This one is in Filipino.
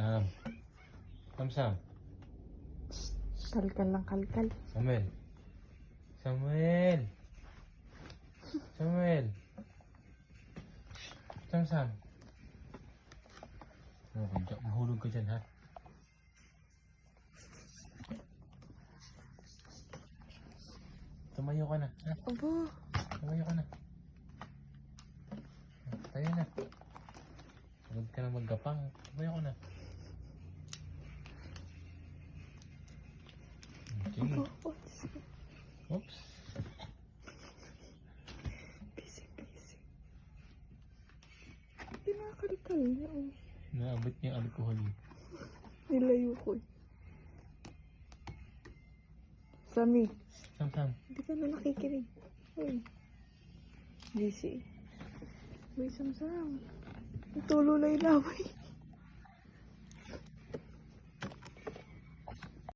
Sam. Sam. Kalkal lang kalkal. Samuel. Samuel. Samuel. Sam. Mahulog ka dyan, ha? Tumayo ka na, ha? Aba. Tumayo ka na. Tayo na. Huwag ka na maggapang. Tumayo ka na. Okay. Oops. Busy. Pinakalkal niya. Naabot niya ang alcohol. Nilayo ko. Sami. Sam. Hindi ka na nakikinig. Uy. Busy. Uy, Sam. Tulo na yung laway.